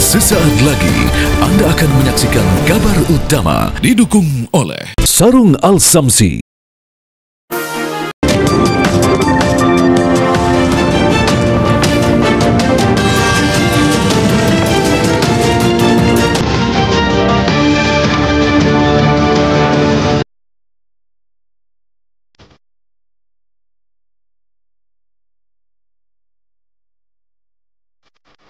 Sesaat lagi Anda akan menyaksikan kabar utama didukung oleh Sarung Al-Samsi.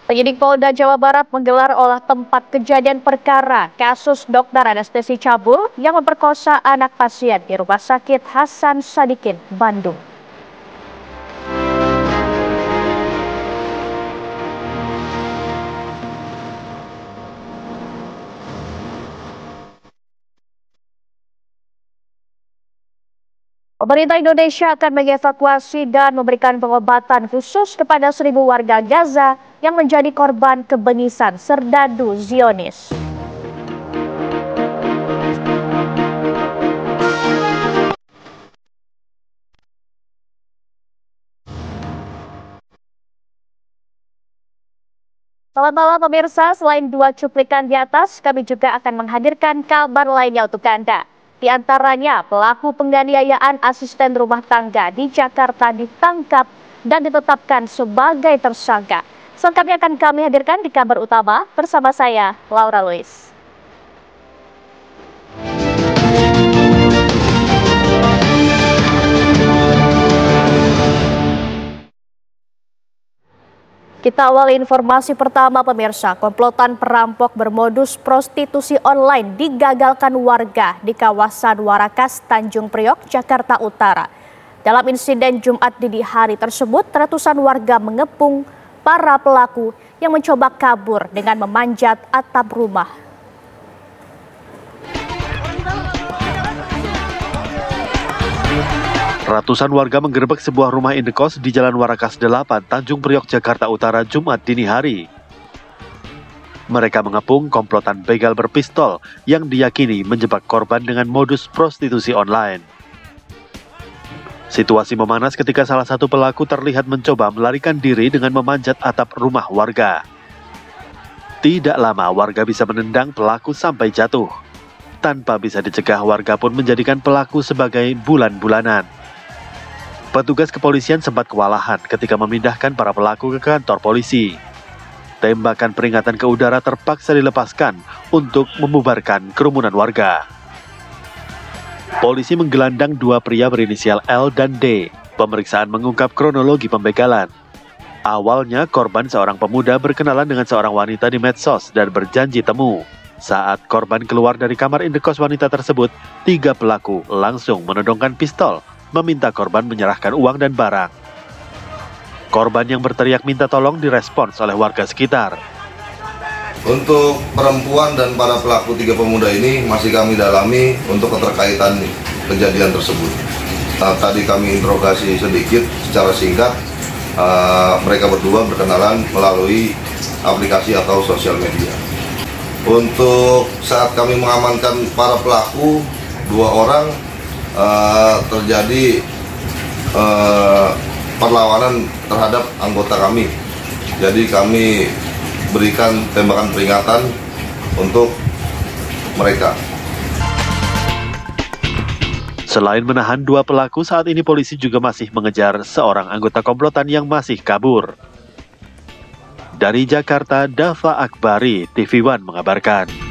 Penyidik Polda Jawa Barat menggelar olah tempat kejadian perkara kasus dokter anestesi cabul yang memperkosa anak pasien di Rumah Sakit Hasan Sadikin, Bandung. Pemerintah Indonesia akan mengevakuasi dan memberikan pengobatan khusus kepada 1.000 warga Gaza yang menjadi korban kebenisan serdadu Zionis. Selamat malam pemirsa, selain 2 cuplikan di atas, kami juga akan menghadirkan kabar lainnya untuk Anda. Di antaranya, pelaku penganiayaan asisten rumah tangga di Jakarta ditangkap dan ditetapkan sebagai tersangka. Selengkapnya akan kami hadirkan di kabar utama bersama saya, Laura Luis. Kita awali informasi pertama pemirsa, komplotan perampok bermodus prostitusi online digagalkan warga di kawasan Warakas, Tanjung Priok, Jakarta Utara. Dalam insiden Jumat dini hari tersebut, ratusan warga mengepung para pelaku yang mencoba kabur dengan memanjat atap rumah. Ratusan warga menggerebek sebuah rumah indekos di Jalan Warakas 8, Tanjung Priok, Jakarta Utara, Jumat dini hari. Mereka mengepung komplotan begal berpistol yang diyakini menjebak korban dengan modus prostitusi online. Situasi memanas ketika salah satu pelaku terlihat mencoba melarikan diri dengan memanjat atap rumah warga. Tidak lama warga bisa menendang pelaku sampai jatuh. Tanpa bisa dicegah, warga pun menjadikan pelaku sebagai bulan-bulanan. Petugas kepolisian sempat kewalahan ketika memindahkan para pelaku ke kantor polisi. Tembakan peringatan ke udara terpaksa dilepaskan untuk membubarkan kerumunan warga. Polisi menggelandang 2 pria berinisial L dan D. Pemeriksaan mengungkap kronologi pembegalan. Awalnya korban seorang pemuda berkenalan dengan seorang wanita di medsos dan berjanji temu. Saat korban keluar dari kamar indekos wanita tersebut, 3 pelaku langsung menodongkan pistol, meminta korban menyerahkan uang dan barang. Korban yang berteriak minta tolong direspons oleh warga sekitar. Untuk perempuan dan para pelaku 3 pemuda ini masih kami dalami untuk keterkaitan kejadian tersebut. Tadi kami interogasi sedikit secara singkat. Mereka berdua berkenalan melalui aplikasi atau sosial media. Untuk saat kami mengamankan para pelaku, 2 orang terjadi perlawanan terhadap anggota kami. Jadi kami berikan tembakan peringatan untuk mereka. Selain menahan 2 pelaku, saat ini polisi juga masih mengejar seorang anggota komplotan yang masih kabur. Dari Jakarta, Dava Akbari, TV One mengabarkan.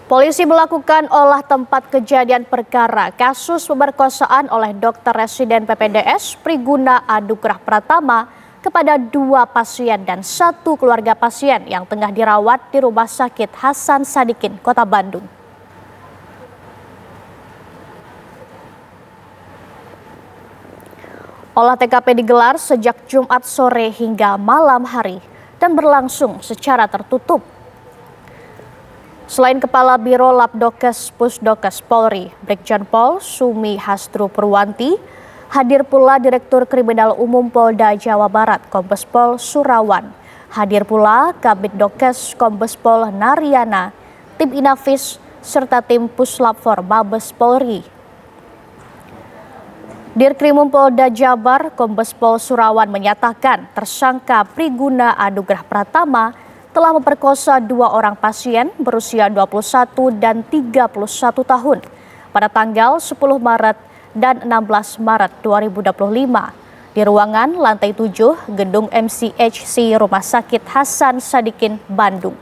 Polisi melakukan olah tempat kejadian perkara kasus pemerkosaan oleh dokter residen PPDS Priguna Adugrah Pratama kepada 2 pasien dan 1 keluarga pasien yang tengah dirawat di Rumah Sakit Hasan Sadikin, Kota Bandung. Olah TKP digelar sejak Jumat sore hingga malam hari dan berlangsung secara tertutup. Selain Kepala Biro Labdokes Pusdokes Polri, Brigjen Pol Sumi Hastru Purwanti, hadir pula Direktur Kriminal Umum Polda Jawa Barat, Kombes Pol Surawan. Hadir pula Kabid Dokes Kombes Pol Naryana, tim Inavis, serta tim Puslapfor Mabes Polri. Dirkrimum Polda Jabar, Kombes Pol Surawan menyatakan tersangka Priguna Anugrah Pratama telah memperkosa 2 orang pasien berusia 21 dan 31 tahun pada tanggal 10 Maret dan 16 Maret 2025 di ruangan lantai 7 gedung MCHC Rumah Sakit Hasan Sadikin, Bandung.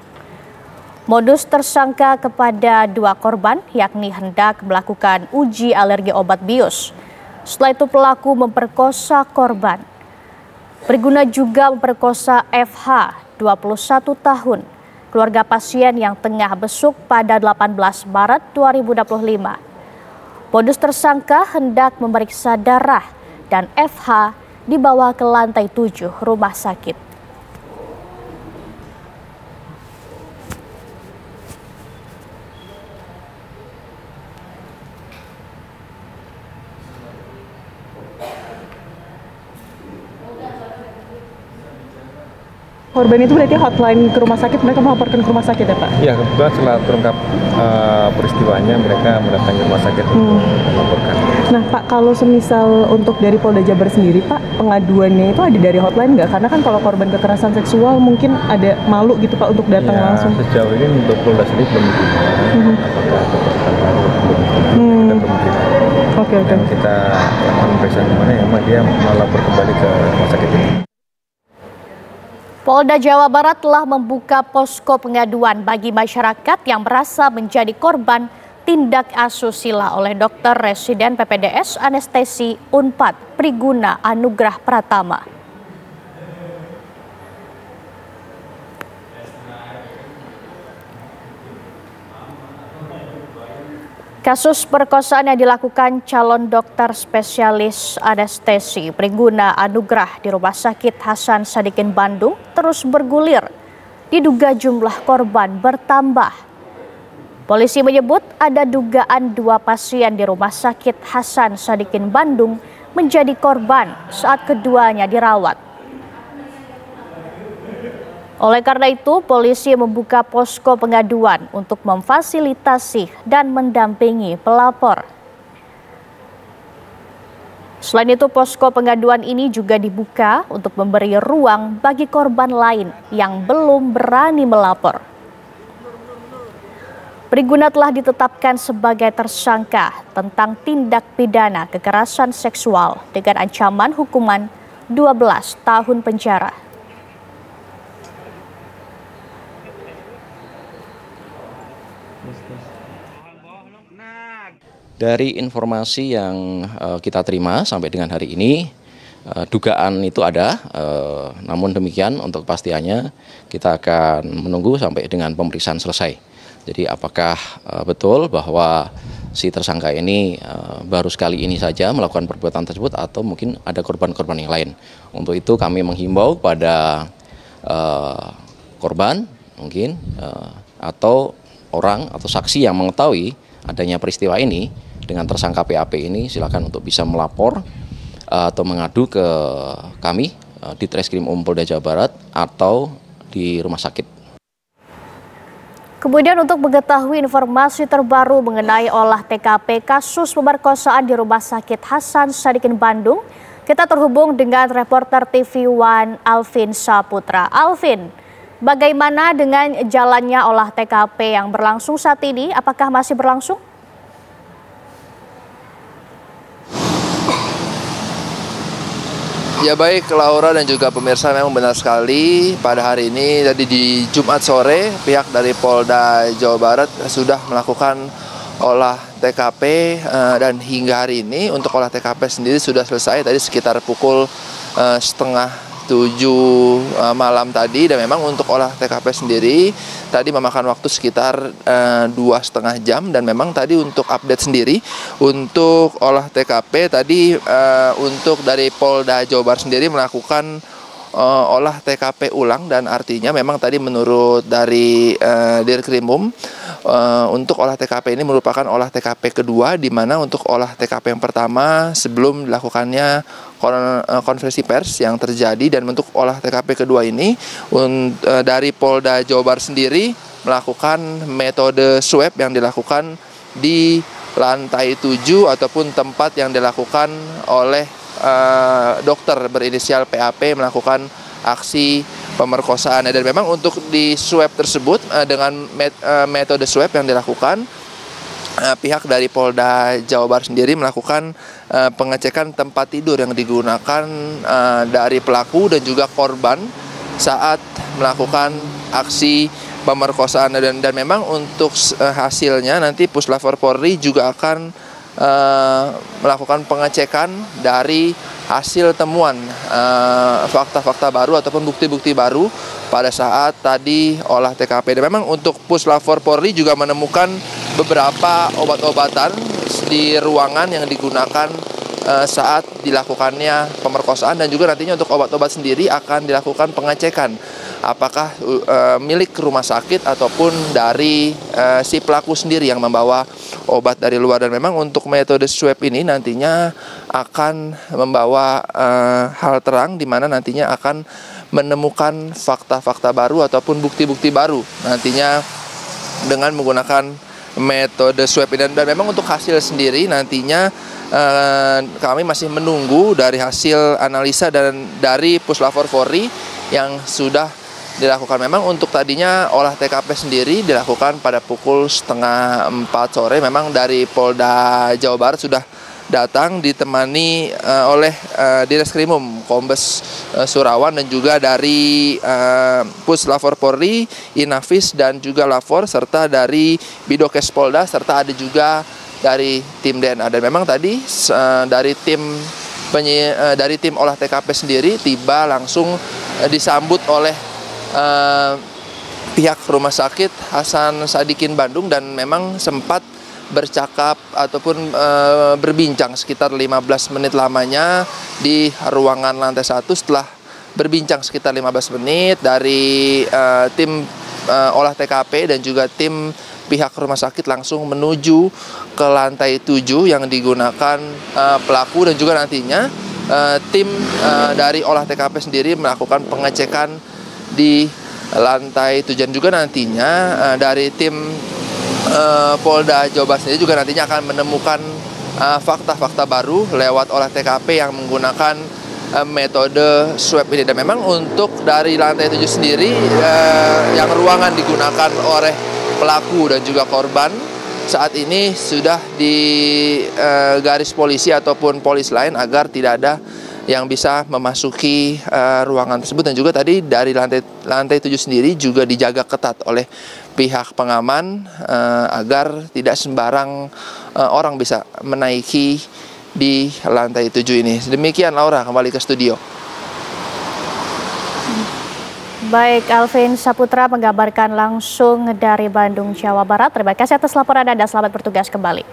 Modus tersangka kepada 2 korban yakni hendak melakukan uji alergi obat bius. Setelah itu pelaku memperkosa korban. Priguna juga memperkosa FH, 21 tahun, keluarga pasien yang tengah besuk pada 18 Maret 2025. Modus tersangka hendak memeriksa darah dan FH dibawa ke lantai 7 rumah sakit. Korban itu berarti hotline ke rumah sakit, mereka melaporkan ke rumah sakit ya Pak? Ya, kebetulan setelah terungkap peristiwanya mereka mendatangi rumah sakit untuk melaporkan. Nah Pak, kalau semisal untuk dari Polda Jabar sendiri Pak, pengaduannya itu ada dari hotline nggak? Karena kan kalau korban kekerasan seksual mungkin ada malu gitu Pak untuk datang langsung. Sejauh ini untuk Polda sendiri belum diterima apakah ada tersangka belum diterima. Oke. Dan kita akan pemeriksaan kemana yang dia melapor kembali ke rumah sakit ini. Polda Jawa Barat telah membuka posko pengaduan bagi masyarakat yang merasa menjadi korban tindak asusila oleh dokter residen PPDS Anestesi Unpad Priguna Anugrah Pratama. Kasus perkosaan yang dilakukan calon dokter spesialis anestesi Priguna Anugrah di Rumah Sakit Hasan Sadikin, Bandung terus bergulir. Diduga jumlah korban bertambah. Polisi menyebut ada dugaan 2 pasien di Rumah Sakit Hasan Sadikin, Bandung menjadi korban saat keduanya dirawat. Oleh karena itu, polisi membuka posko pengaduan untuk memfasilitasi dan mendampingi pelapor. Selain itu, posko pengaduan ini juga dibuka untuk memberi ruang bagi korban lain yang belum berani melapor. Priguna telah ditetapkan sebagai tersangka tentang tindak pidana kekerasan seksual dengan ancaman hukuman 12 tahun penjara. Dari informasi yang kita terima sampai dengan hari ini, dugaan itu ada, namun demikian untuk kepastiannya kita akan menunggu sampai dengan pemeriksaan selesai. Jadi apakah betul bahwa si tersangka ini baru sekali ini saja melakukan perbuatan tersebut atau mungkin ada korban-korban yang lain. Untuk itu kami menghimbau pada korban mungkin atau orang atau saksi yang mengetahui adanya peristiwa ini dengan tersangka PAP ini, silakan untuk bisa melapor atau mengadu ke kami di Treskrim Polda Jawa Barat atau di rumah sakit. Kemudian untuk mengetahui informasi terbaru mengenai olah TKP kasus pemerkosaan di Rumah Sakit Hasan Sadikin, Bandung, kita terhubung dengan reporter TV One Alvin Saputra. Alvin, bagaimana dengan jalannya olah TKP yang berlangsung saat ini? Apakah masih berlangsung? Ya baik Laura dan juga pemirsa, memang benar sekali pada hari ini tadi di Jumat sore pihak dari Polda Jawa Barat sudah melakukan olah TKP dan hingga hari ini untuk olah TKP sendiri sudah selesai tadi sekitar pukul 6:30 malam tadi, dan memang untuk olah TKP sendiri tadi memakan waktu sekitar 2,5 jam, dan memang tadi untuk update sendiri untuk olah TKP tadi untuk dari Polda Jawa Barat sendiri melakukan olah TKP ulang, dan artinya memang tadi menurut dari Dirkrimum untuk olah TKP ini merupakan olah TKP kedua, di mana untuk olah TKP yang pertama sebelum dilakukannya konferensi pers yang terjadi, dan untuk olah TKP kedua ini dari Polda Jawa Barat sendiri melakukan metode swab yang dilakukan di lantai 7 ataupun tempat yang dilakukan oleh dokter berinisial PAP melakukan aksi pemerkosaan. Dan memang untuk di swab tersebut dengan metode swab yang dilakukan, pihak dari Polda Jawa Barat sendiri melakukan pengecekan tempat tidur yang digunakan dari pelaku dan juga korban saat melakukan aksi pemerkosaan. Dan memang untuk hasilnya nanti Puslapor Polri juga akan melakukan pengecekan dari hasil temuan fakta-fakta baru ataupun bukti-bukti baru pada saat tadi olah TKP. Dan memang untuk Puslapor Polri juga menemukan beberapa obat-obatan di ruangan yang digunakan saat dilakukannya pemerkosaan, dan juga nantinya untuk obat-obat sendiri akan dilakukan pengecekan apakah milik rumah sakit ataupun dari si pelaku sendiri yang membawa obat dari luar. Dan memang untuk metode swab ini nantinya akan membawa hal terang, di mana nantinya akan menemukan fakta-fakta baru ataupun bukti-bukti baru nantinya dengan menggunakan metode swab ini. Dan memang untuk hasil sendiri nantinya kami masih menunggu dari hasil analisa dan dari Puslapor Polri yang sudah dilakukan. Memang untuk tadinya olah TKP sendiri dilakukan pada pukul 3:30 sore. Memang dari Polda Jawa Barat sudah datang ditemani oleh Direskrimum Kombes Surawan, dan juga dari Puslapor Polri, Inavis dan juga Lapor, serta dari Bidokes Polda, serta ada juga dari tim DNA. Dan memang tadi dari tim olah TKP sendiri tiba langsung disambut oleh pihak Rumah Sakit Hasan Sadikin Bandung, dan memang sempat bercakap ataupun berbincang sekitar 15 menit lamanya di ruangan lantai 1. Setelah berbincang sekitar 15 menit dari tim olah TKP dan juga tim pihak rumah sakit langsung menuju ke lantai 7 yang digunakan pelaku, dan juga nantinya tim dari olah TKP sendiri melakukan pengecekan di lantai 7. Dan juga nantinya dari tim Polda Jawa Barat sendiri juga nantinya akan menemukan fakta-fakta baru lewat olah TKP yang menggunakan metode swab ini. Dan memang untuk dari lantai 7 sendiri yang ruangan digunakan oleh pelaku dan juga korban saat ini sudah di garis polisi ataupun polis lain agar tidak ada yang bisa memasuki ruangan tersebut. Dan juga tadi dari lantai 7 sendiri juga dijaga ketat oleh pihak pengaman agar tidak sembarang orang bisa menaiki di lantai 7 ini. Demikian Laura, kembali ke studio. Baik, Alvin Saputra menggambarkan langsung dari Bandung, Jawa Barat. Terima kasih atas laporan Anda, selamat bertugas kembali.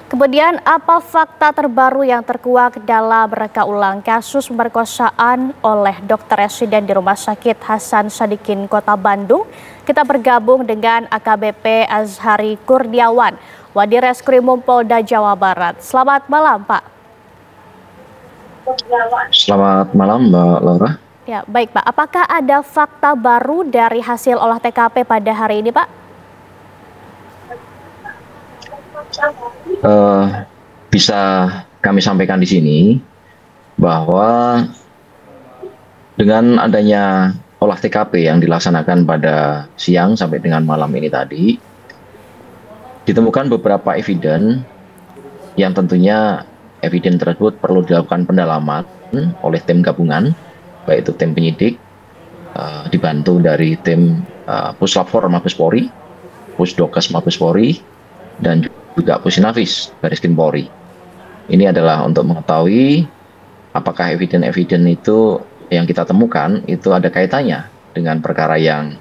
Kemudian, apa fakta terbaru yang terkuak dalam reka ulang kasus pemerkosaan oleh dokter residen di Rumah Sakit Hasan Sadikin Kota Bandung? Kita bergabung dengan AKBP Azhari Kurniawan, Wadireskrimum Polda Jawa Barat. Selamat malam, Pak. Selamat malam, Mbak Laura. Ya, baik Pak. Apakah ada fakta baru dari hasil olah TKP pada hari ini, Pak? Bisa kami sampaikan di sini bahwa dengan adanya olah TKP yang dilaksanakan pada siang sampai dengan malam ini tadi, ditemukan beberapa eviden yang tentunya eviden tersebut perlu dilakukan pendalaman oleh tim gabungan, baik itu tim penyidik, dibantu dari tim Puslapor Mabes Polri, Pusdokes Mabes Polri, dan juga Pusinavis Baris Krim Polri. Ini adalah untuk mengetahui apakah eviden-eviden itu yang kita temukan itu ada kaitannya dengan perkara yang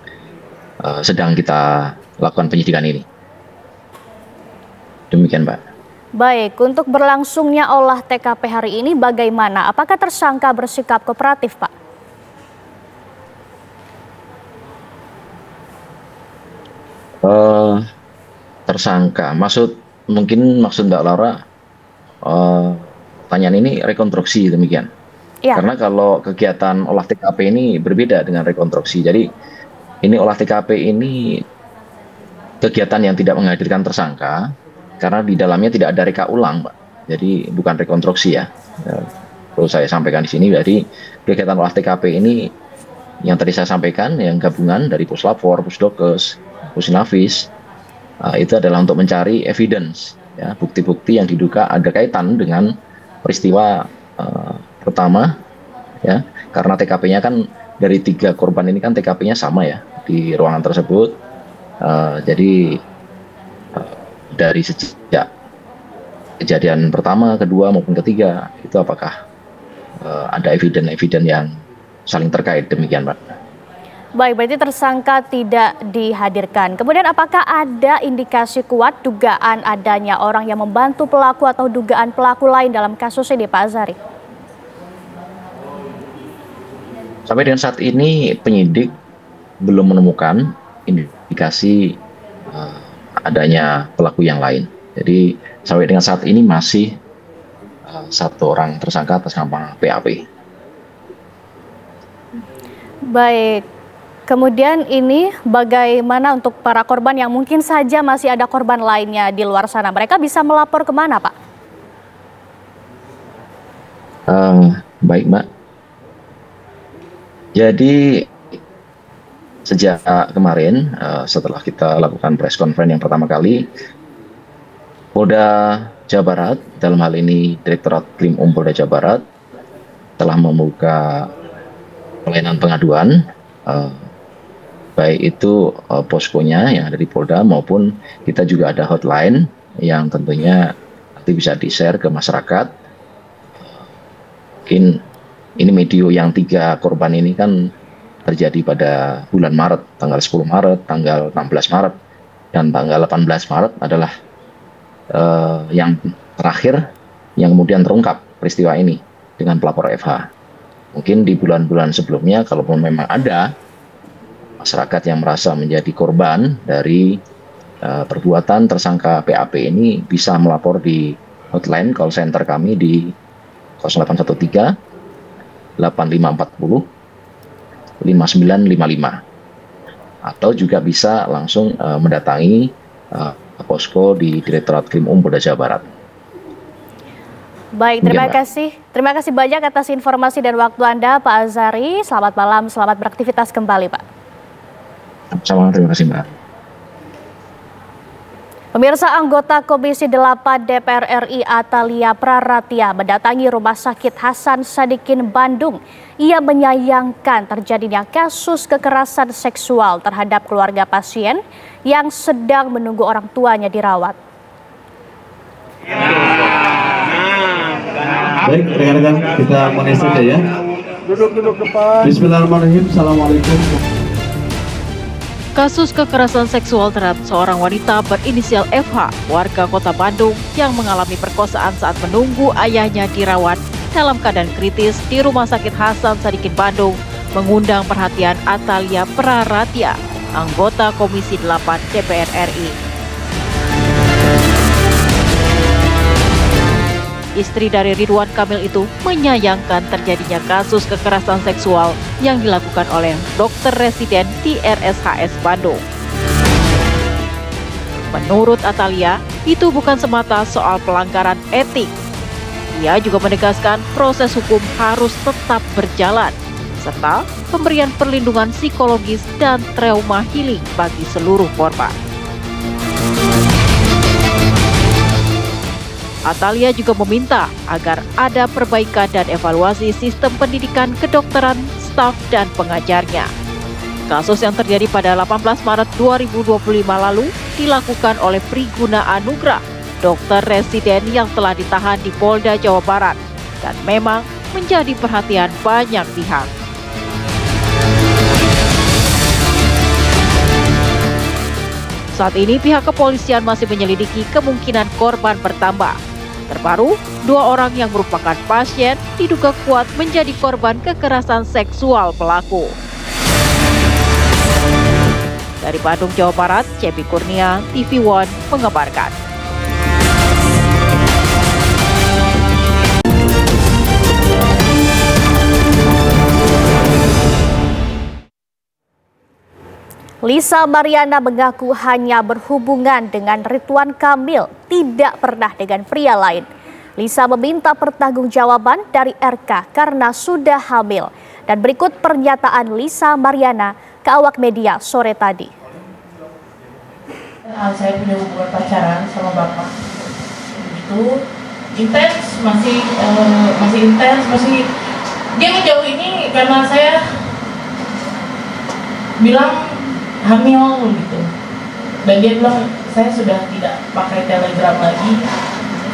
sedang kita lakukan penyidikan ini. Demikian, Mbak. Baik, untuk berlangsungnya olah TKP hari ini bagaimana? Apakah tersangka bersikap kooperatif, Pak? Tersangka, mungkin maksud Mbak Laura, pertanyaan ini rekonstruksi demikian. Ya. Karena kalau kegiatan olah TKP ini berbeda dengan rekonstruksi. Jadi ini olah TKP ini kegiatan yang tidak menghadirkan tersangka, karena di dalamnya tidak ada reka ulang, Pak. Jadi bukan rekonstruksi ya. Perlu saya sampaikan di sini. Jadi kegiatan olah TKP ini yang tadi saya sampaikan, yang gabungan dari Puslapor, Pusdokes, Pusinafis, itu adalah untuk mencari evidence, ya, bukti-bukti yang diduga ada kaitan dengan peristiwa pertama, ya, karena TKP-nya kan dari 3 korban ini kan TKP-nya sama ya di ruangan tersebut. Jadi dari sejak kejadian pertama, kedua maupun ketiga itu apakah ada eviden-eviden yang saling terkait, demikian Pak. Baik, berarti tersangka tidak dihadirkan. Kemudian apakah ada indikasi kuat dugaan adanya orang yang membantu pelaku atau dugaan pelaku lain dalam kasus ini, Pak Azhari? Sampai dengan saat ini penyidik belum menemukan indikasi adanya pelaku yang lain. Jadi sampai dengan saat ini masih 1 orang tersangka atas nama PAP. Baik, kemudian ini bagaimana untuk para korban yang mungkin saja masih ada korban lainnya di luar sana? Mereka bisa melapor kemana, Pak? Baik, Mbak. Jadi sejak kemarin setelah kita lakukan press conference yang pertama kali, Polda Jawa Barat, dalam hal ini Direktorat Krim Polda Jawa Barat, telah membuka pelayanan pengaduan, baik itu poskonya yang ada di Polda maupun kita juga ada hotline yang tentunya nanti bisa di-share ke masyarakat. Mungkin ini video yang 3 korban ini kan terjadi pada bulan Maret, tanggal 10 Maret, tanggal 16 Maret, dan tanggal 18 Maret adalah yang terakhir yang kemudian terungkap peristiwa ini dengan pelapor FH. Mungkin di bulan-bulan sebelumnya, kalaupun memang ada masyarakat yang merasa menjadi korban dari perbuatan tersangka PAP ini, bisa melapor di hotline call center kami di 0813 8540 5955, atau juga bisa langsung mendatangi posko di Direktorat Krim Polda Jawa Barat. Baik, terima kasih banyak atas informasi dan waktu Anda, Pak Azhari. Selamat malam, selamat beraktivitas kembali, Pak. Sama, terima kasih, Mbak. Pemirsa, anggota Komisi 8 DPR RI Atalia Praratia mendatangi Rumah Sakit Hasan Sadikin Bandung. Ia menyayangkan terjadinya kasus kekerasan seksual terhadap keluarga pasien yang sedang menunggu orang tuanya dirawat. Baik, rekan-rekan, kita mulai saja ya. Duduk depan. Bismillahirrahmanirrahim. Assalamualaikum. Kasus kekerasan seksual terhadap seorang wanita berinisial FH, warga Kota Bandung, yang mengalami perkosaan saat menunggu ayahnya dirawat dalam keadaan kritis di Rumah Sakit Hasan Sadikin Bandung, mengundang perhatian Atalia Praratia, anggota Komisi 8 DPR RI. Istri dari Ridwan Kamil itu menyayangkan terjadinya kasus kekerasan seksual yang dilakukan oleh dokter residen di RSHS Bandung. Menurut Atalia, itu bukan semata soal pelanggaran etik. Ia juga menegaskan proses hukum harus tetap berjalan, serta pemberian perlindungan psikologis dan trauma healing bagi seluruh korban. Atalia juga meminta agar ada perbaikan dan evaluasi sistem pendidikan kedokteran, staf, dan pengajarnya. Kasus yang terjadi pada 18 Maret 2025 lalu dilakukan oleh Priguna Anugrah, dokter residen yang telah ditahan di Polda Jawa Barat, dan memang menjadi perhatian banyak pihak. Saat ini pihak kepolisian masih menyelidiki kemungkinan korban bertambah. Terbaru, 2 orang yang merupakan pasien diduga kuat menjadi korban kekerasan seksual pelaku. Dari Bandung, Jawa Barat, Cepi Kurnia, TV One mengabarkan. Lisa Mariana mengaku hanya berhubungan dengan Ridwan Kamil, tidak pernah dengan pria lain. Lisa meminta pertanggungjawaban dari RK karena sudah hamil. Dan berikut pernyataan Lisa Mariana ke awak media sore tadi. Saya punya hubungan pacaran sama bapak. Itu intens, masih intens, dia ngejauh ini karena saya bilang hamil gitu, dan dia bilang saya sudah tidak pakai telegram lagi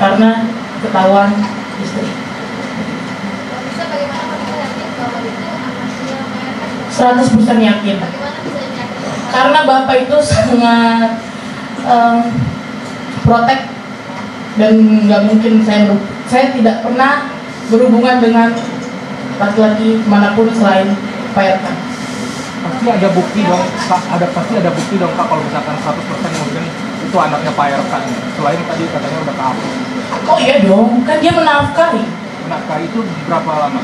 karena ketahuan istri. 100% yakin karena bapak itu sangat protek dan nggak mungkin saya tidak pernah berhubungan dengan laki-laki manapun selain Pak RK. Pasti ada bukti dong, Kak, kalau misalkan 100% mungkin itu anaknya Pak RK. Selain tadi katanya udah kehapus. Oh iya dong, kan dia menafkahi. Menafkahi itu berapa lama?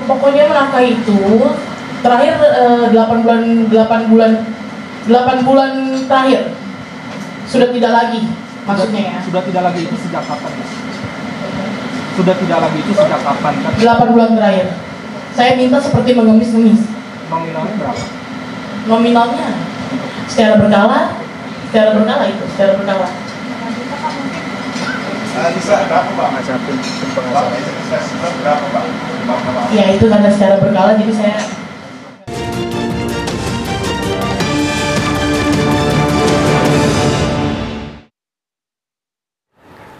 Pokoknya menafkahi itu terakhir 8 bulan terakhir. Sudah tidak lagi, maksudnya ya. Sudah tidak lagi itu sejak kapan? Sudah tidak lagi itu sejak kapan? 8 bulan terakhir. Saya minta seperti mengemis-ngemis. Nominalnya berapa? Nominalnya secara berkala itu, secara berkala. Bisa berapa, Pak? Berapa, Pak? Ya itu karena secara berkala, jadi saya.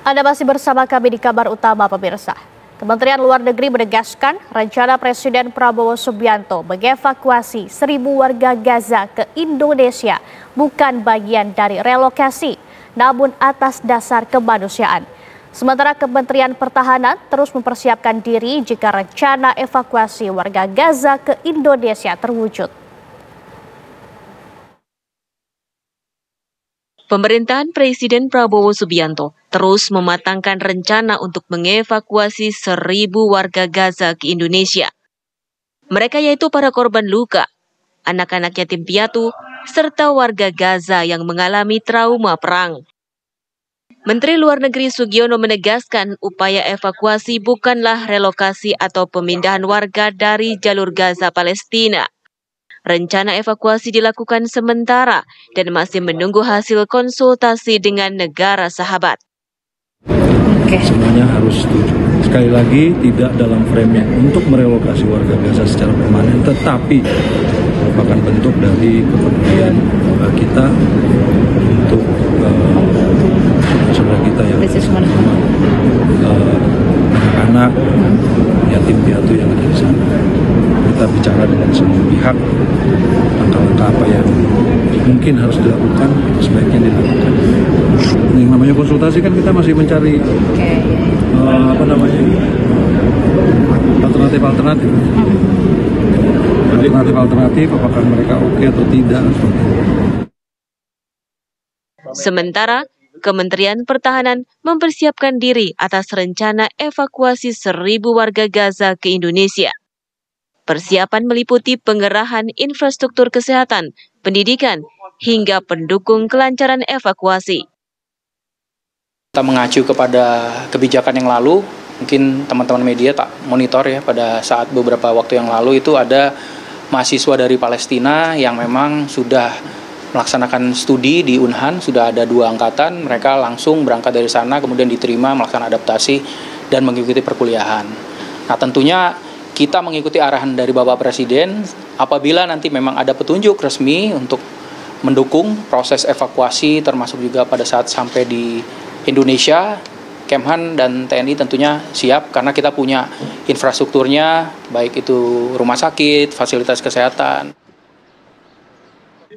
Anda masih bersama kami di kabar utama pemirsa. Kementerian Luar Negeri menegaskan rencana Presiden Prabowo Subianto mengevakuasi 1.000 warga Gaza ke Indonesia bukan bagian dari relokasi, namun atas dasar kemanusiaan. Sementara Kementerian Pertahanan terus mempersiapkan diri jika rencana evakuasi warga Gaza ke Indonesia terwujud. Pemerintahan Presiden Prabowo Subianto terus mematangkan rencana untuk mengevakuasi 1.000 warga Gaza ke Indonesia. Mereka yaitu para korban luka, anak-anak yatim piatu, serta warga Gaza yang mengalami trauma perang. Menteri Luar Negeri Sugiono menegaskan upaya evakuasi bukanlah relokasi atau pemindahan warga dari jalur Gaza Palestina. Rencana evakuasi dilakukan sementara dan masih menunggu hasil konsultasi dengan negara sahabat. Semuanya harus setuju. Sekali lagi tidak dalam frame untuk merelokasi warga Gaza secara permanen, tetapi merupakan bentuk dari kepedulian kita untuk saudara kita yang anak-anak yatim piatu yang ada di sana. Kita bicara dengan semua pihak, langkah-langkah apa yang mungkin harus dilakukan, sebaiknya dilakukan. Yang namanya konsultasi kan kita masih mencari alternatif, apakah mereka oke atau tidak. Sementara Kementerian Pertahanan mempersiapkan diri atas rencana evakuasi 1.000 warga Gaza ke Indonesia. Persiapan meliputi pengerahan infrastruktur kesehatan, pendidikan, hingga pendukung kelancaran evakuasi. Kita mengacu kepada kebijakan yang lalu, mungkin teman-teman media tak monitor ya, pada saat beberapa waktu yang lalu itu ada mahasiswa dari Palestina yang memang sudah melaksanakan studi di Unhan, sudah ada 2 angkatan, mereka langsung berangkat dari sana, kemudian diterima melaksanakan adaptasi dan mengikuti perkuliahan. Nah tentunya kita mengikuti arahan dari Bapak Presiden, apabila nanti memang ada petunjuk resmi untuk mendukung proses evakuasi, termasuk juga pada saat sampai di Indonesia, Kemhan dan TNI tentunya siap karena kita punya infrastrukturnya, baik itu rumah sakit, fasilitas kesehatan.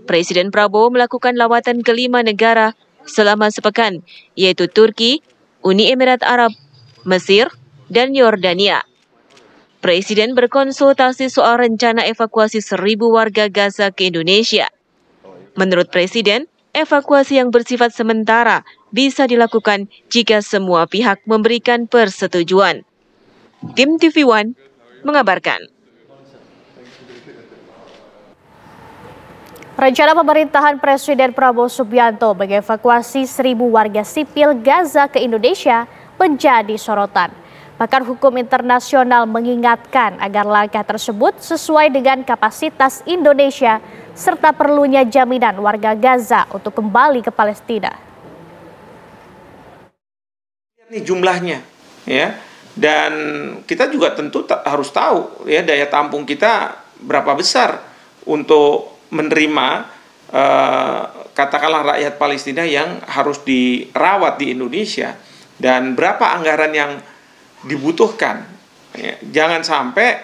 Presiden Prabowo melakukan lawatan ke 5 negara selama sepekan, yaitu Turki, Uni Emirat Arab, Mesir, dan Yordania. Presiden berkonsultasi soal rencana evakuasi 1.000 warga Gaza ke Indonesia. Menurut Presiden, evakuasi yang bersifat sementara bisa dilakukan jika semua pihak memberikan persetujuan. Tim TV One mengabarkan. Rencana pemerintahan Presiden Prabowo Subianto mengevakuasi 1.000 warga sipil Gaza ke Indonesia menjadi sorotan. Bahkan hukum internasional mengingatkan agar langkah tersebut sesuai dengan kapasitas Indonesia serta perlunya jaminan warga Gaza untuk kembali ke Palestina. Ini jumlahnya, ya, dan kita juga tentu harus tahu ya daya tampung kita berapa besar untuk menerima katakanlah rakyat Palestina yang harus dirawat di Indonesia dan berapa anggaran yang dibutuhkan. Ya, jangan sampai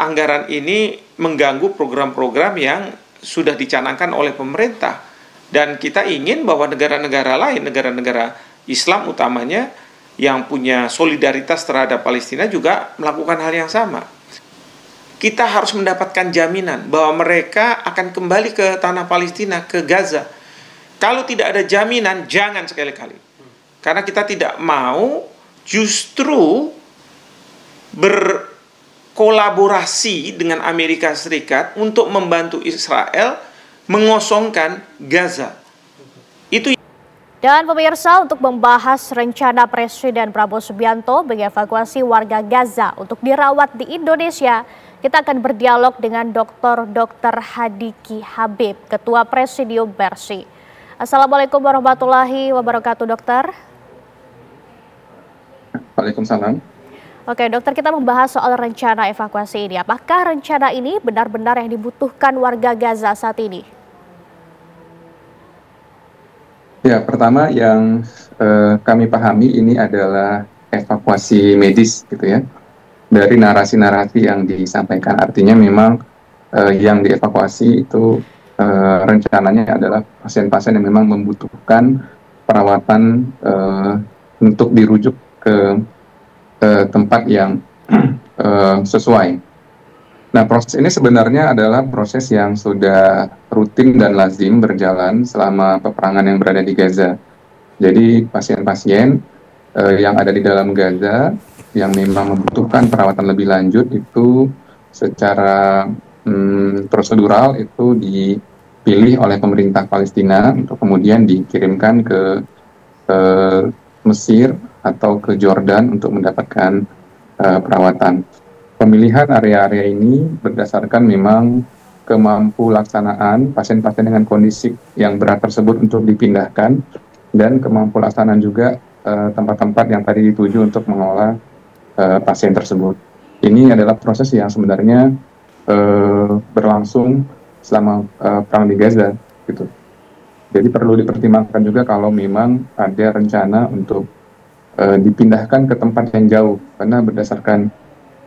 anggaran ini mengganggu program-program yang sudah dicanangkan oleh pemerintah. Dan kita ingin bahwa negara-negara lain, negara-negara Islam utamanya yang punya solidaritas terhadap Palestina juga melakukan hal yang sama. Kita harus mendapatkan jaminan bahwa mereka akan kembali ke tanah Palestina, ke Gaza. Kalau tidak ada jaminan, jangan sekali-kali. Karena kita tidak mau justru berkolaborasi dengan Amerika Serikat untuk membantu Israel mengosongkan Gaza. Itu. Dan pemirsa, untuk membahas rencana Presiden Prabowo Subianto mengevakuasi warga Gaza untuk dirawat di Indonesia, kita akan berdialog dengan Dr. Hadiki Habib, Ketua Presidium Mercy. Assalamualaikum warahmatullahi wabarakatuh, dokter. Waalaikumsalam. Oke, dokter, kita membahas soal rencana evakuasi ini. Apakah rencana ini benar-benar yang dibutuhkan warga Gaza saat ini? Ya, pertama yang kami pahami ini adalah evakuasi medis, gitu ya. Dari narasi-narasi yang disampaikan, artinya memang yang dievakuasi itu rencananya adalah pasien-pasien yang memang membutuhkan perawatan untuk dirujuk ke tempat yang sesuai. Nah, proses ini sebenarnya adalah proses yang sudah rutin dan lazim berjalan selama peperangan yang berada di Gaza. Jadi pasien-pasien yang ada di dalam Gaza yang memang membutuhkan perawatan lebih lanjut itu secara prosedural itu dipilih oleh pemerintah Palestina untuk kemudian dikirimkan ke Mesir atau ke Jordan untuk mendapatkan perawatan. Pemilihan area-area ini berdasarkan memang kemampu laksanaan pasien-pasien dengan kondisi yang berat tersebut untuk dipindahkan dan kemampu laksanaan juga tempat-tempat yang tadi dituju untuk mengolah pasien tersebut. Ini adalah proses yang sebenarnya berlangsung selama perang di Gaza, gitu. Jadi perlu dipertimbangkan juga kalau memang ada rencana untuk dipindahkan ke tempat yang jauh, karena berdasarkan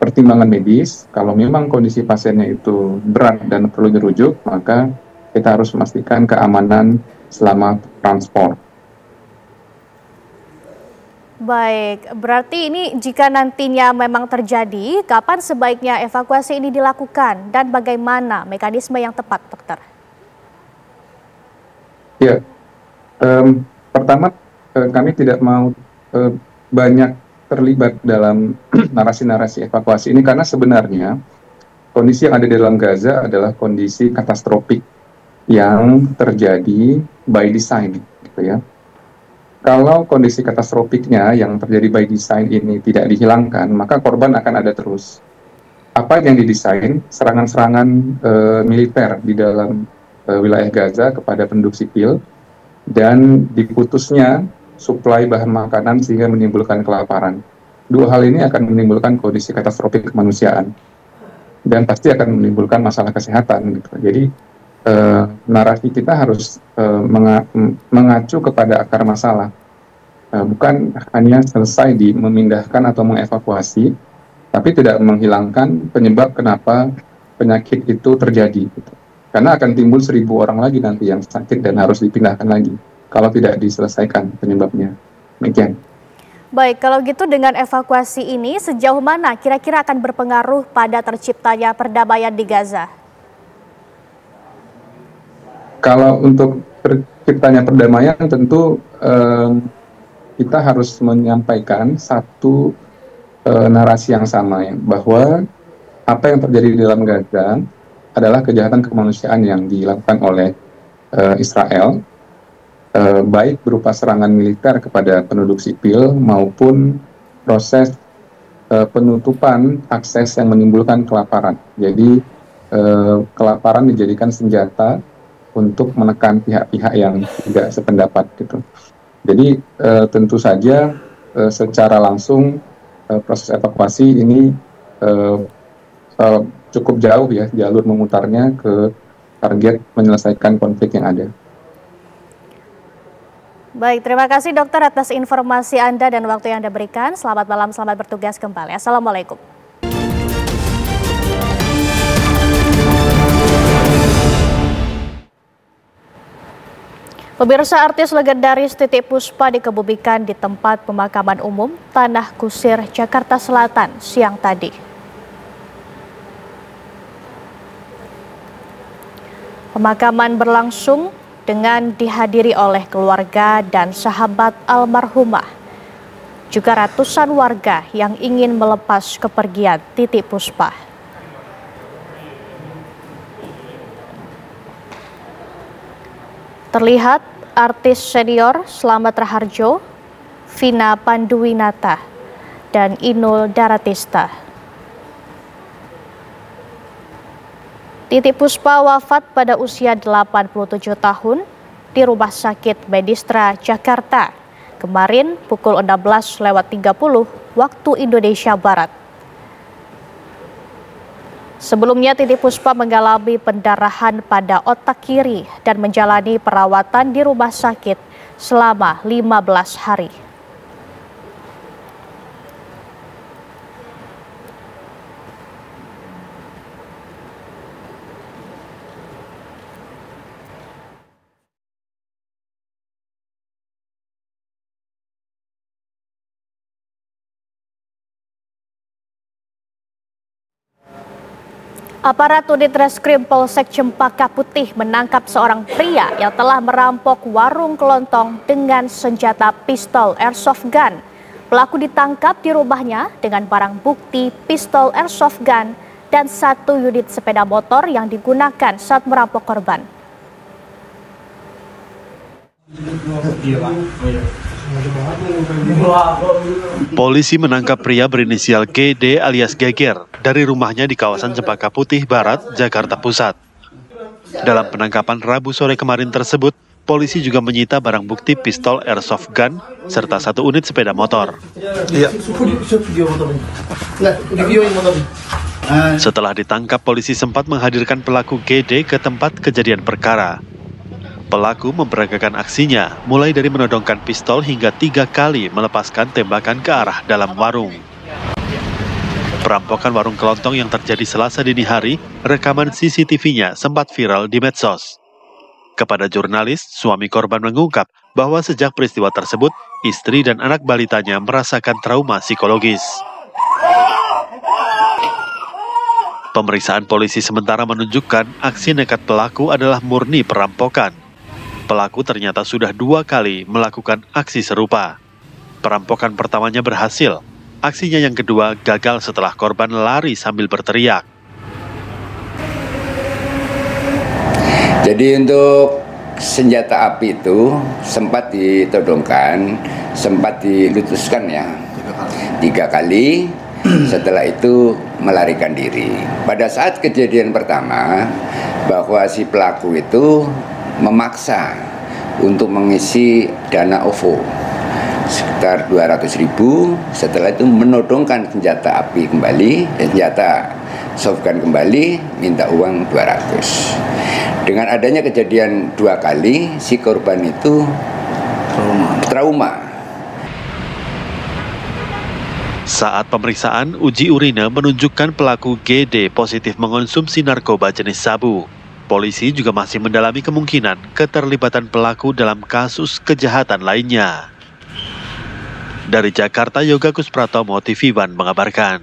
pertimbangan medis, kalau memang kondisi pasiennya itu berat dan perlu dirujuk, maka kita harus memastikan keamanan selama transport. Baik, berarti ini jika nantinya memang terjadi, kapan sebaiknya evakuasi ini dilakukan dan bagaimana mekanisme yang tepat, dokter? Ya, pertama kami tidak mau banyak terlibat dalam narasi-narasi evakuasi ini karena sebenarnya kondisi yang ada di dalam Gaza adalah kondisi katastrofik yang terjadi by design, gitu ya. Kalau kondisi katastrofiknya yang terjadi by design ini tidak dihilangkan, maka korban akan ada terus. Apa yang didesain? Serangan-serangan militer di dalam wilayah Gaza kepada penduduk sipil dan diputusnya suplai bahan makanan sehingga menimbulkan kelaparan. Dua hal ini akan menimbulkan kondisi katastrofik kemanusiaan dan pasti akan menimbulkan masalah kesehatan, gitu. Jadi narasi kita harus mengacu kepada akar masalah, bukan hanya selesai di memindahkan atau mengevakuasi, tapi tidak menghilangkan penyebab kenapa penyakit itu terjadi, gitu. Karena akan timbul 1.000 orang lagi nanti yang sakit dan harus dipindahkan lagi kalau tidak diselesaikan penyebabnya. Demikian. Baik, kalau gitu dengan evakuasi ini sejauh mana kira-kira akan berpengaruh pada terciptanya perdamaian di Gaza? Kalau untuk terciptanya perdamaian tentu kita harus menyampaikan satu narasi yang sama, ya, bahwa apa yang terjadi di dalam Gaza adalah kejahatan kemanusiaan yang dilakukan oleh Israel, baik berupa serangan militer kepada penduduk sipil maupun proses penutupan akses yang menimbulkan kelaparan. Jadi kelaparan dijadikan senjata untuk menekan pihak-pihak yang tidak sependapat gitu. Jadi tentu saja secara langsung proses evakuasi ini cukup jauh ya jalur memutarnya ke target menyelesaikan konflik yang ada. Baik, terima kasih dokter atas informasi Anda dan waktu yang Anda berikan. Selamat malam, selamat bertugas kembali. Assalamualaikum. Pemirsa, artis legendaris Titiek Puspa dikebumikan di tempat pemakaman umum Tanah Kusir, Jakarta Selatan siang tadi. Pemakaman berlangsung dengan dihadiri oleh keluarga dan sahabat almarhumah, juga ratusan warga yang ingin melepas kepergian Titiek Puspa. Terlihat artis senior Slamet Raharjo, Vina Panduwinata, dan Inul Daratista. Titiek Puspa wafat pada usia 87 tahun di Rumah Sakit Medistra, Jakarta, kemarin pukul 16.30 waktu Indonesia Barat. Sebelumnya Titiek Puspa mengalami pendarahan pada otak kiri dan menjalani perawatan di rumah sakit selama 15 hari. Aparat unit reskrim Polsek Cempaka Putih menangkap seorang pria yang telah merampok warung kelontong dengan senjata pistol airsoft gun. Pelaku ditangkap di rumahnya dengan barang bukti pistol airsoft gun dan 1 unit sepeda motor yang digunakan saat merampok korban. Polisi menangkap pria berinisial GD alias Geger dari rumahnya di kawasan Cempaka Putih Barat, Jakarta Pusat. Dalam penangkapan Rabu sore kemarin tersebut, polisi juga menyita barang bukti pistol airsoft gun serta 1 unit sepeda motor. Setelah ditangkap, polisi sempat menghadirkan pelaku GD ke tempat kejadian perkara. Pelaku memperagakan aksinya, mulai dari menodongkan pistol hingga 3 kali melepaskan tembakan ke arah dalam warung. Perampokan warung kelontong yang terjadi Selasa dini hari, rekaman CCTV-nya sempat viral di medsos. Kepada jurnalis, suami korban mengungkap bahwa sejak peristiwa tersebut, istri dan anak balitanya merasakan trauma psikologis. Pemeriksaan polisi sementara menunjukkan aksi nekat pelaku adalah murni perampokan. Pelaku ternyata sudah 2 kali melakukan aksi serupa. Perampokan pertamanya berhasil. Aksinya yang kedua gagal setelah korban lari sambil berteriak. Jadi untuk senjata api itu sempat ditodongkan, sempat dilutuskan ya 3 kali. Setelah itu melarikan diri. Pada saat kejadian pertama, bahwa si pelaku itu memaksa untuk mengisi dana OVO sekitar 200.000. Setelah itu menodongkan senjata api kembali, senjata softgun kembali, minta uang 200. Dengan adanya kejadian 2 kali, si korban itu trauma. Saat pemeriksaan, uji urine menunjukkan pelaku GD positif mengonsumsi narkoba jenis sabu. Polisi juga masih mendalami kemungkinan keterlibatan pelaku dalam kasus kejahatan lainnya. Dari Jakarta, Yoga Kuspratomo, TV One mengabarkan.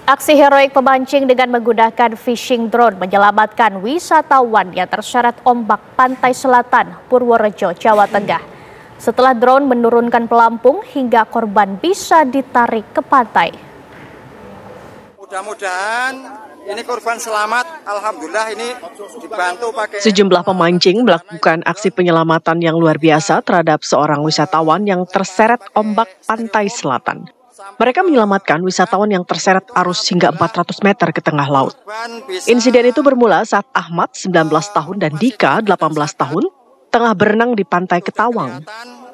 Aksi heroik pemancing dengan menggunakan fishing drone menyelamatkan wisatawan yang terseret ombak pantai selatan Purworejo, Jawa Tengah. Setelah drone menurunkan pelampung hingga korban bisa ditarik ke pantai. Mudah-mudahan ini korban selamat. Alhamdulillah ini dibantu pakai. Sejumlah pemancing melakukan aksi penyelamatan yang luar biasa terhadap seorang wisatawan yang terseret ombak pantai selatan. Mereka menyelamatkan wisatawan yang terseret arus hingga 400 meter ke tengah laut. Insiden itu bermula saat Ahmad, 19 tahun, dan Dika, 18 tahun, tengah berenang di pantai Ketawang.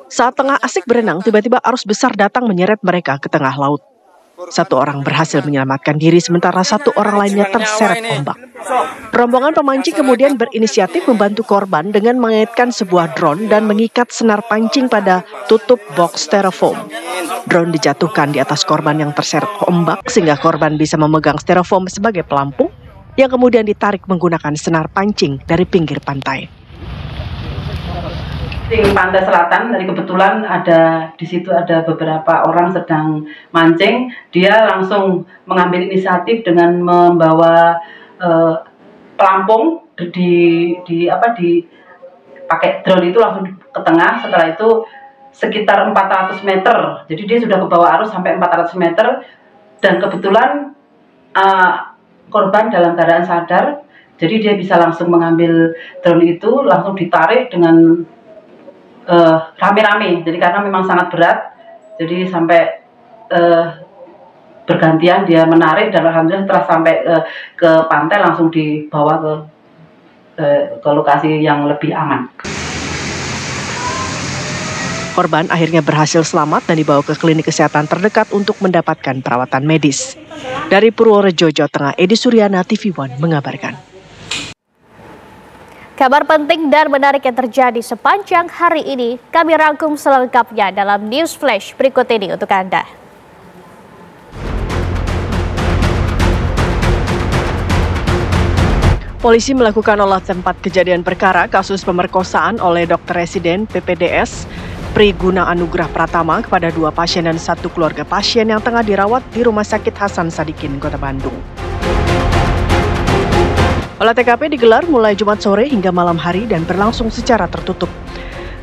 Saat tengah asik berenang, tiba-tiba arus besar datang menyeret mereka ke tengah laut. Satu orang berhasil menyelamatkan diri, sementara satu orang lainnya terseret ombak. Rombongan pemancing kemudian berinisiatif membantu korban dengan mengaitkan sebuah drone dan mengikat senar pancing pada tutup box styrofoam. Drone dijatuhkan di atas korban yang terseret ombak sehingga korban bisa memegang styrofoam sebagai pelampung yang kemudian ditarik menggunakan senar pancing dari pinggir pantai. Di pantai selatan, dari kebetulan di situ ada beberapa orang sedang mancing. Dia langsung mengambil inisiatif dengan membawa pelampung pakai drone itu langsung ke tengah. Setelah itu sekitar 400 meter. Jadi dia sudah kebawa arus sampai 400 meter dan kebetulan korban dalam keadaan sadar. Jadi dia bisa langsung mengambil drone itu, langsung ditarik dengan rame-rame, jadi karena memang sangat berat, jadi sampai bergantian dia menarik dan alhamdulillah setelah sampai ke pantai langsung dibawa ke lokasi yang lebih aman. Korban akhirnya berhasil selamat dan dibawa ke klinik kesehatan terdekat untuk mendapatkan perawatan medis. Dari Purworejo, Jawa Tengah, Edi Suryana, TV One mengabarkan. Kabar penting dan menarik yang terjadi sepanjang hari ini kami rangkum selengkapnya dalam News Flash berikut ini untuk Anda. Polisi melakukan olah tempat kejadian perkara kasus pemerkosaan oleh dokter residen PPDS Pri Guna Anugrah Pratama kepada 2 pasien dan 1 keluarga pasien yang tengah dirawat di Rumah Sakit Hasan Sadikin, Kota Bandung. Olah TKP digelar mulai Jumat sore hingga malam hari dan berlangsung secara tertutup.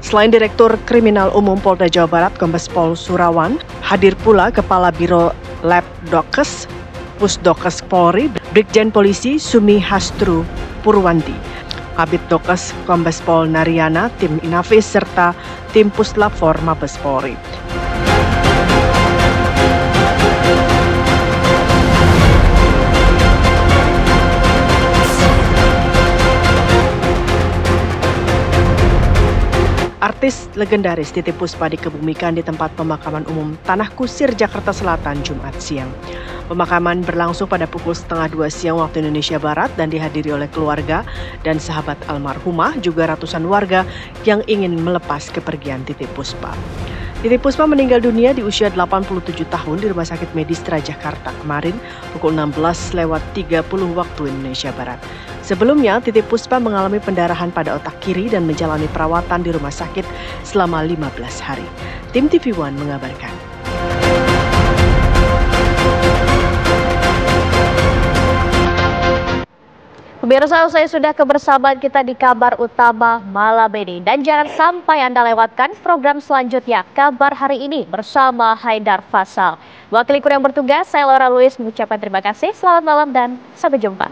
Selain Direktur Kriminal Umum Polda Jawa Barat Kombes Pol Surawan, hadir pula Kepala Biro Lab Dokes, Pusdokes Polri, Brigjen Polisi Sumi Hastru Purwanti, Kabid Dokes Kombes Pol Naryana, tim Inavis, serta tim Puslap For Mabes Polri. Artis legendaris Titiek Puspa dikebumikan di tempat pemakaman umum Tanah Kusir, Jakarta Selatan, Jumat siang. Pemakaman berlangsung pada pukul 1:30 siang waktu Indonesia Barat dan dihadiri oleh keluarga dan sahabat almarhumah, juga ratusan warga yang ingin melepas kepergian Titiek Puspa. Titiek Puspa meninggal dunia di usia 87 tahun di Rumah Sakit Medis Jakarta kemarin pukul 16:30 waktu Indonesia Barat. Sebelumnya, Titiek Puspa mengalami pendarahan pada otak kiri dan menjalani perawatan di rumah sakit selama 15 hari. Tim TV One mengabarkan. Pemirsa, usai sudah kebersamaan kita di kabar utama malam ini. Dan jangan sampai Anda lewatkan program selanjutnya, Kabar Hari Ini bersama Haidar Faisal. Wakil yang bertugas, saya Laura Luis mengucapkan terima kasih, selamat malam dan sampai jumpa.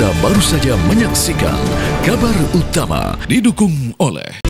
Anda baru saja menyaksikan Kabar Utama didukung oleh